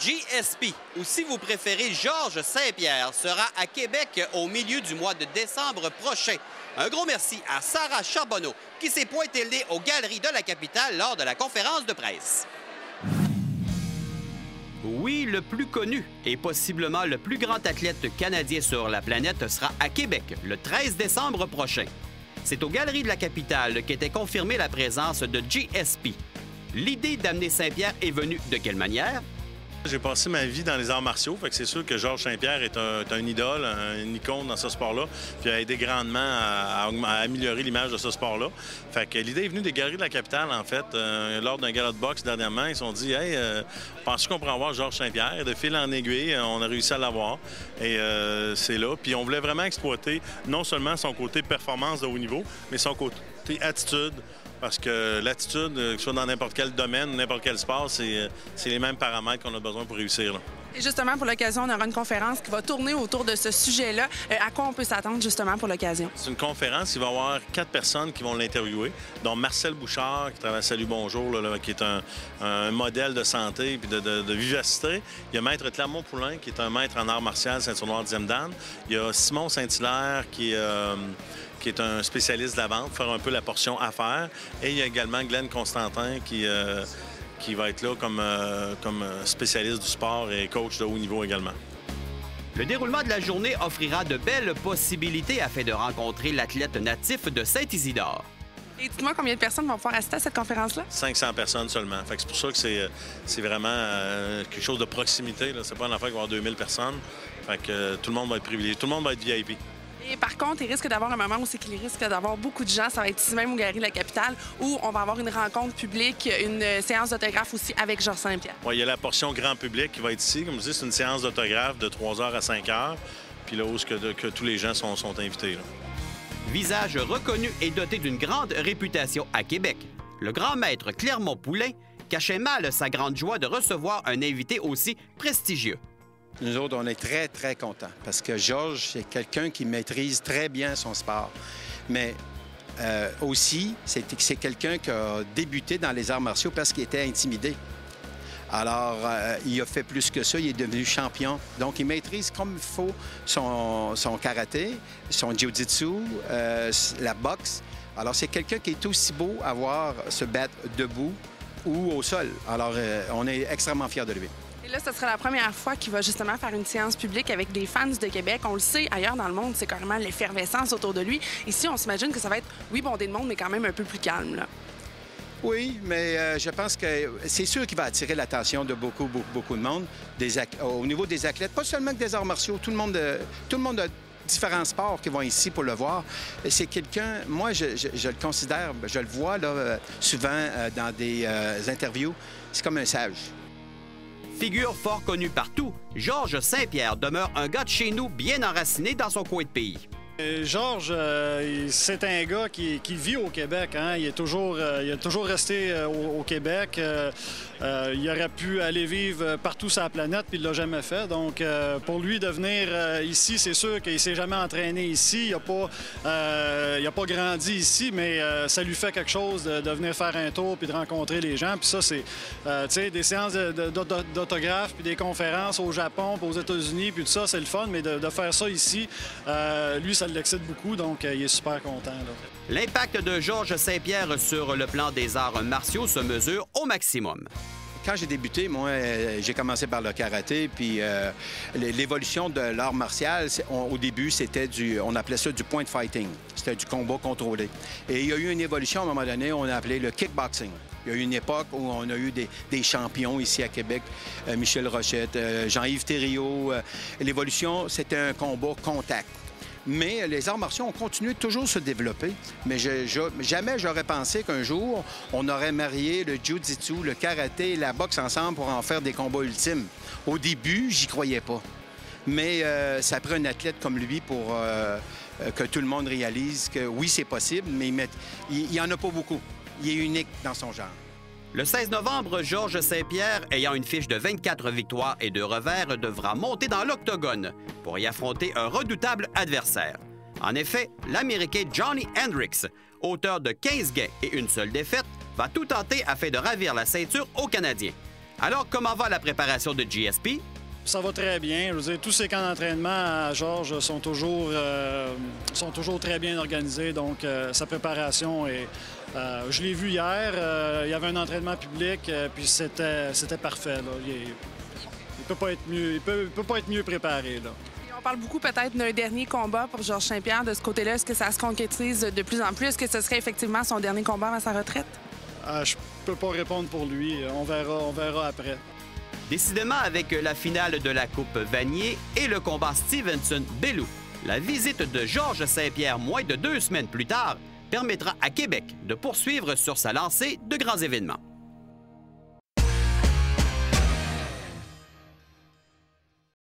GSP, ou si vous préférez Georges Saint-Pierre, sera à Québec au milieu du mois de décembre prochain. Un gros merci à Sarah Charbonneau qui s'est pointée le nez aux Galeries de la Capitale lors de la conférence de presse. Oui, le plus connu et possiblement le plus grand athlète canadien sur la planète sera à Québec le 13 décembre prochain. C'est aux Galeries de la Capitale qu'était confirmée la présence de GSP. L'idée d'amener Saint-Pierre est venue de quelle manière? J'ai passé ma vie dans les arts martiaux, fait que c'est sûr que Georges Saint-Pierre est un idole, une icône dans ce sport-là, puis a aidé grandement à améliorer l'image de ce sport-là. Fait que l'idée est venue des Galeries de la Capitale, en fait. Lors d'un gala de boxe dernièrement, ils se sont dit « Hey, penses-tu qu'on pourrait avoir Georges Saint-Pierre? » Et de fil en aiguille, on a réussi à l'avoir. Et c'est là. Puis on voulait vraiment exploiter non seulement son côté performance de haut niveau, mais son côté attitude. Parce que l'attitude, que ce soit dans n'importe quel domaine, n'importe quel sport, c'est les mêmes paramètres qu'on a besoin pour réussir, là. Et justement, pour l'occasion, on aura une conférence qui va tourner autour de ce sujet-là. À quoi on peut s'attendre justement pour l'occasion? C'est une conférence, il va y avoir 4 personnes qui vont l'interviewer, dont Marcel Bouchard, qui travaille à Salut Bonjour, là, qui est un modèle de santé et de vivacité. Il y a Maître Clermont-Poulain, qui est un maître en art martial, ceinture-noire 10e dan. Il y a Simon Saint-Hilaire, qui est un spécialiste de la vente, faire un peu la portion affaires. Et il y a également Glenn Constantin qui va être là comme spécialiste du sport et coach de haut niveau également. Le déroulement de la journée offrira de belles possibilités afin de rencontrer l'athlète natif de Saint-Isidore. Et dites-moi combien de personnes vont pouvoir assister à cette conférence-là? 500 personnes seulement. Fait que c'est pour ça que c'est vraiment quelque chose de proximité. C'est pas une affaire qu'il va y avoir 2000 personnes. Fait que tout le monde va être privilégié. Tout le monde va être VIP. Et par contre, il risque d'avoir un moment où c'est qu'il risque d'avoir beaucoup de gens. Ça va être ici même aux Galeries de la Capitale où on va avoir une rencontre publique, une séance d'autographe aussi avec Georges Saint-Pierre. Oui, il y a la portion grand public qui va être ici. Comme je dis, c'est une séance d'autographe de 3h à 5h. Puis là où que tous les gens sont invités, là. Visage reconnu et doté d'une grande réputation à Québec, le grand maître Clermont-Poulain cachait mal sa grande joie de recevoir un invité aussi prestigieux. Nous autres, on est très, très contents parce que Georges, c'est quelqu'un qui maîtrise très bien son sport. Mais aussi, c'est quelqu'un qui a débuté dans les arts martiaux parce qu'il était intimidé. Alors, il a fait plus que ça, il est devenu champion. Donc, il maîtrise comme il faut son karaté, son jiu-jitsu, la boxe. Alors, c'est quelqu'un qui est aussi beau à voir se battre debout ou au sol. Alors, on est extrêmement fiers de lui. Et là, ce sera la première fois qu'il va justement faire une séance publique avec des fans de Québec. On le sait, ailleurs dans le monde, c'est carrément l'effervescence autour de lui. Ici, on s'imagine que ça va être, oui, bondé de monde, mais quand même un peu plus calme, là. Oui, mais je pense que c'est sûr qu'il va attirer l'attention de beaucoup de monde au niveau des athlètes, pas seulement que des arts martiaux, tout le monde a différents sports qui vont ici pour le voir. C'est quelqu'un, moi, je le considère, je le vois là, souvent dans des interviews, c'est comme un sage. Figure fort connue partout, Georges Saint-Pierre demeure un gars de chez nous bien enraciné dans son coin de pays. Georges, c'est un gars qui vit au Québec, hein? Il a toujours resté au Québec. Il aurait pu aller vivre partout sur la planète, puis il ne l'a jamais fait. Donc, pour lui de venir ici, c'est sûr qu'il ne s'est jamais entraîné ici. Il n'a pas grandi ici, mais ça lui fait quelque chose de venir faire un tour puis de rencontrer les gens. Puis ça, c'est des séances d'autographes puis des conférences au Japon, puis aux États-Unis, puis tout ça, c'est le fun. Mais de faire ça ici, lui, ça l'excite beaucoup, donc il est super content. L'impact de Georges Saint-Pierre sur le plan des arts martiaux se mesure au maximum. Quand j'ai débuté, moi, j'ai commencé par le karaté, puis l'évolution de l'art martial, au début, c'était on appelait ça du point fighting. C'était du combat contrôlé. Et il y a eu une évolution, à un moment donné, on a appelé le kickboxing. Il y a eu une époque où on a eu des champions ici à Québec, Michel Rochette, Jean-Yves Thériault. L'évolution, c'était un combat contact. Mais les arts martiaux ont continué de toujours se développer. Mais jamais j'aurais pensé qu'un jour, on aurait marié le jiu-jitsu, le karaté et la boxe ensemble pour en faire des combats ultimes. Au début, j'y croyais pas. Mais ça prend un athlète comme lui pour que tout le monde réalise que oui, c'est possible, mais il n'y en a pas beaucoup. Il est unique dans son genre. Le 16 novembre, Georges Saint-Pierre, ayant une fiche de 24 victoires et 2 revers, devra monter dans l'octogone pour y affronter un redoutable adversaire. En effet, l'Américain Johnny Hendricks, auteur de 15 gains et une seule défaite, va tout tenter afin de ravir la ceinture aux Canadiens. Alors, comment va la préparation de GSP? Ça va très bien. Je veux dire, tous ces camps d'entraînement à Georges sont toujours très bien organisés. Donc, sa préparation est... je l'ai vu hier. Il y avait un entraînement public, puis c'était parfait. Là. Il peut pas être mieux. Il peut pas être mieux préparé. Là. On parle beaucoup peut-être d'un dernier combat pour Georges Saint-Pierre. De ce côté-là, est-ce que ça se concrétise de plus en plus? Est-ce que ce serait effectivement son dernier combat avant sa retraite? Je peux pas répondre pour lui. On verra après. Décidément, avec la finale de la Coupe Vanier et le combat Stevenson-Bellew, la visite de Georges Saint-Pierre moins de 2 semaines plus tard permettra à Québec de poursuivre sur sa lancée de grands événements.